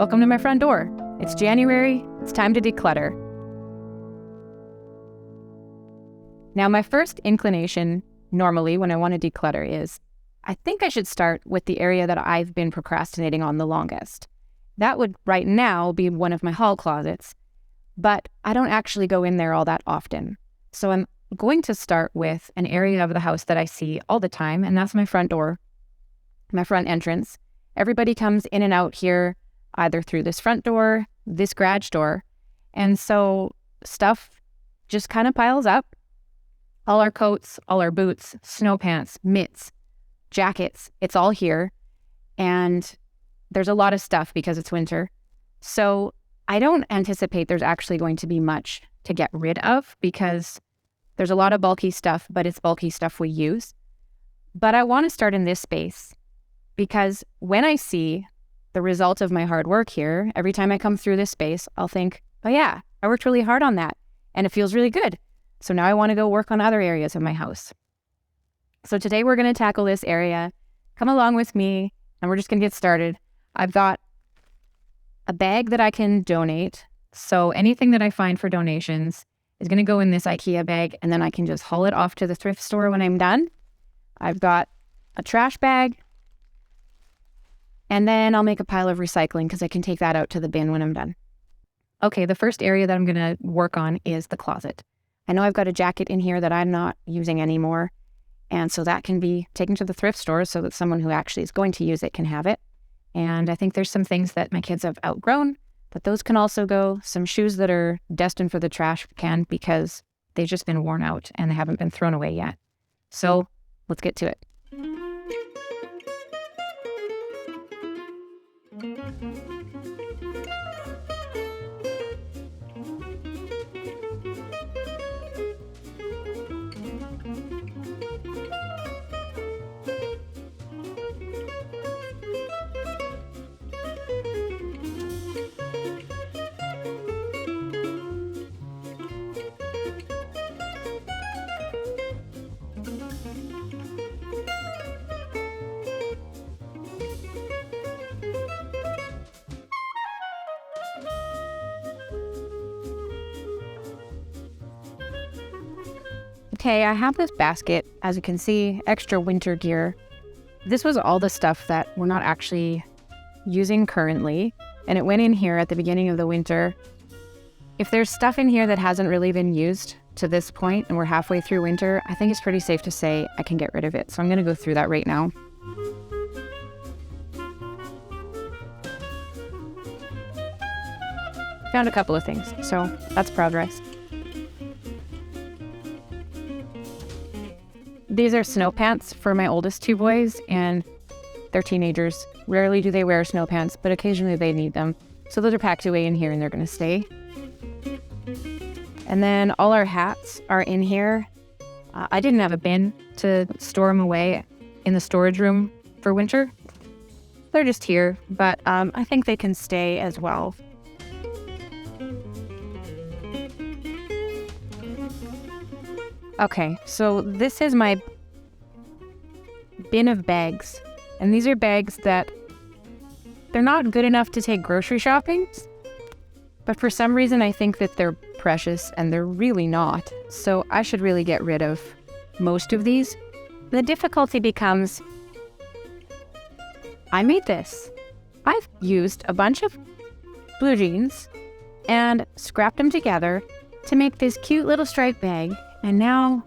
Welcome to my front door. It's January, it's time to declutter. Now, my first inclination normally when I want to declutter is, I think I should start with the area that I've been procrastinating on the longest. That would right now be one of my hall closets, but I don't actually go in there all that often. So I'm going to start with an area of the house that I see all the time, and that's my front door, my front entrance. Everybody comes in and out here either through this front door, this garage door, and so stuff just kind of piles up. All our coats, all our boots, snow pants, mitts, jackets, it's all here. And there's a lot of stuff because it's winter. So I don't anticipate there's actually going to be much to get rid of because there's a lot of bulky stuff, but it's bulky stuff we use. But I want to start in this space because when I see the result of my hard work here, every time I come through this space, I'll think, oh yeah, I worked really hard on that and it feels really good. So now I want to go work on other areas of my house. So today we're going to tackle this area. Come along with me and we're just going to get started. I've got a bag that I can donate. So anything that I find for donations is going to go in this IKEA bag and then I can just haul it off to the thrift store when I'm done. I've got a trash bag and then I'll make a pile of recycling because I can take that out to the bin when I'm done. Okay, the first area that I'm going to work on is the closet. I know I've got a jacket in here that I'm not using anymore. And so that can be taken to the thrift store so that someone who actually is going to use it can have it. And I think there's some things that my kids have outgrown, but those can also go. Some shoes that are destined for the trash can because they've just been worn out and they haven't been thrown away yet. So let's get to it. Okay, I have this basket, as you can see, extra winter gear. This was all the stuff that we're not actually using currently, and it went in here at the beginning of the winter. If there's stuff in here that hasn't really been used to this point, and we're halfway through winter, I think it's pretty safe to say I can get rid of it. So I'm going to go through that right now. Found a couple of things, so that's progress. These are snow pants for my oldest two boys, and they're teenagers. Rarely do they wear snow pants, but occasionally they need them. So those are packed away in here and they're going to stay. And then all our hats are in here. I didn't have a bin to store them away in the storage room for winter. They're just here, but I think they can stay as well. Okay, so this is my bin of bags. And these are bags that they're not good enough to take grocery shopping, but for some reason I think that they're precious and they're really not. So I should really get rid of most of these. The difficulty becomes, I made this. I've used a bunch of blue jeans and scrapped them together to make this cute little striped bag. And now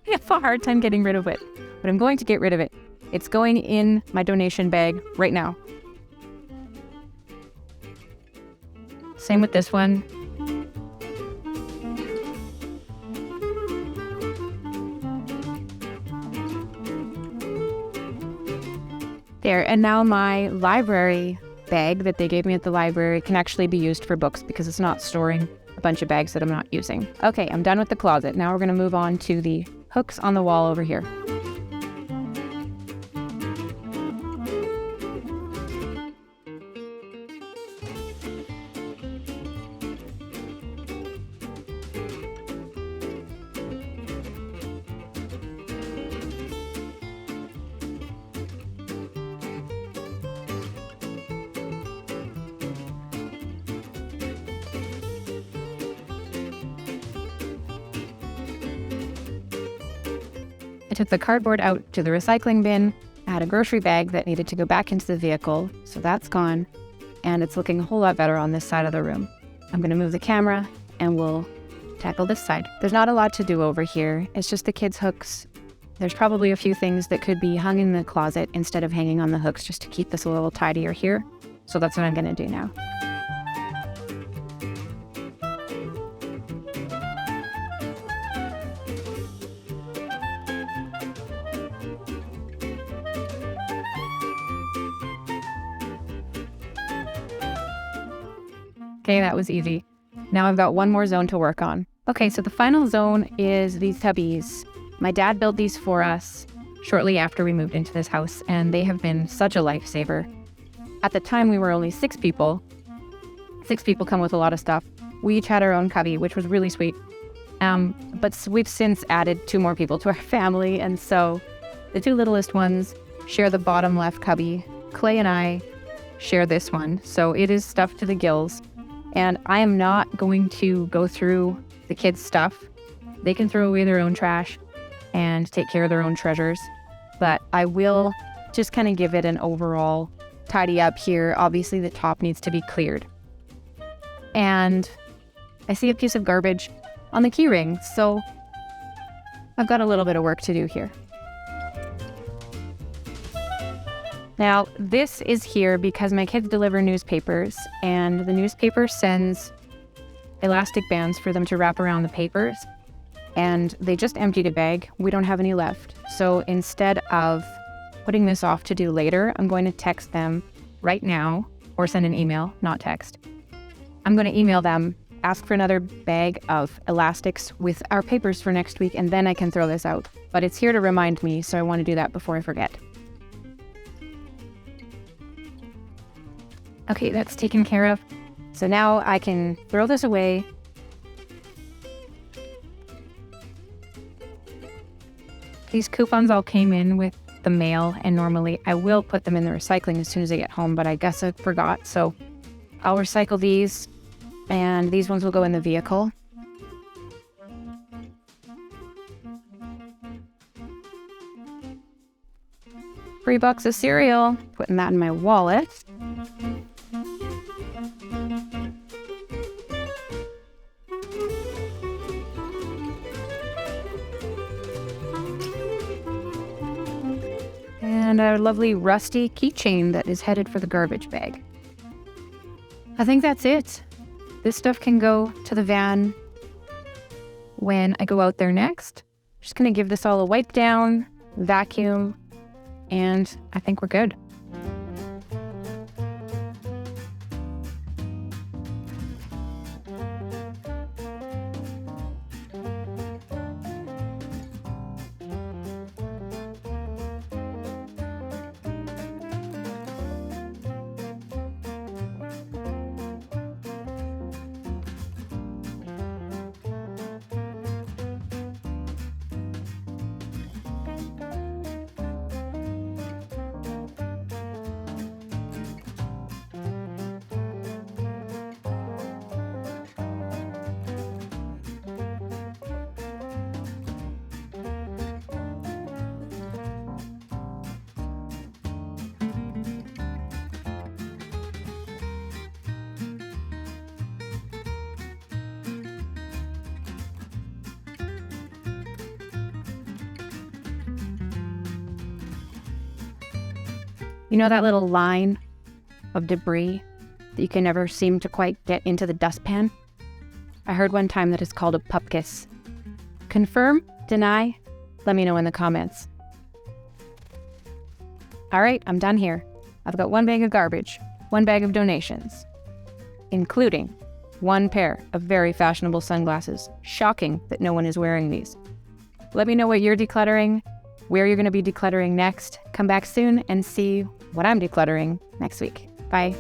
I have a hard time getting rid of it, but I'm going to get rid of it. It's going in my donation bag right now. Same with this one. There, and now my library bag that they gave me at the library can actually be used for books because it's not storing a bunch of bags that I'm not using. Okay, I'm done with the closet. Now we're going to move on to the hooks on the wall over here. took the cardboard out to the recycling bin. I had a grocery bag that needed to go back into the vehicle, so that's gone. And it's looking a whole lot better on this side of the room. I'm going to move the camera and we'll tackle this side. There's not a lot to do over here. It's just the kids' hooks. There's probably a few things that could be hung in the closet instead of hanging on the hooks just to keep this a little tidier here. So that's what I'm going to do now. Okay, that was easy. Now I've got one more zone to work on. Okay, so the final zone is these Cubbies. My dad built these for us shortly after we moved into this house, and they have been such a lifesaver. At the time, we were only 6 people. 6 people come with a lot of stuff. We each had our own cubby, which was really sweet. But we've since added 2 more people to our family, and so the 2 littlest ones share the bottom left cubby. Clay and I share this one, so it is stuffed to the gills. And I am not going to go through the kids' stuff. They can throw away their own trash and take care of their own treasures. But I will just kind of give it an overall tidy up here. Obviously, the top needs to be cleared. And I see a piece of garbage on the key ring, so I've got a little bit of work to do here. Now, this is here because my kids deliver newspapers, and the newspaper sends elastic bands for them to wrap around the papers, and they just emptied a bag. We don't have any left. So instead of putting this off to do later, I'm going to text them right now, or send an email, not text. I'm going to email them, ask for another bag of elastics with our papers for next week, and then I can throw this out. But it's here to remind me, so I want to do that before I forget. Okay, that's taken care of. So now I can throw this away. These coupons all came in with the mail, and normally I will put them in the recycling as soon as I get home, but I guess I forgot. So I'll recycle these, and these ones will go in the vehicle. $3 of cereal, putting that in my wallet. And a lovely rusty keychain that is headed for the garbage bag. I think that's it. This stuff can go to the van when I go out there next. Just gonna give this all a wipe down, vacuum, and I think we're good. You know that little line of debris that you can never seem to quite get into the dustpan? I heard one time that it's called a pupkis. Confirm? Deny? Let me know in the comments. All right, I'm done here. I've got 1 bag of garbage, 1 bag of donations, including 1 pair of very fashionable sunglasses. Shocking that no one is wearing these. Let me know what you're decluttering, where you're going to be decluttering next. Come back soon and see what I'm decluttering next week. Bye.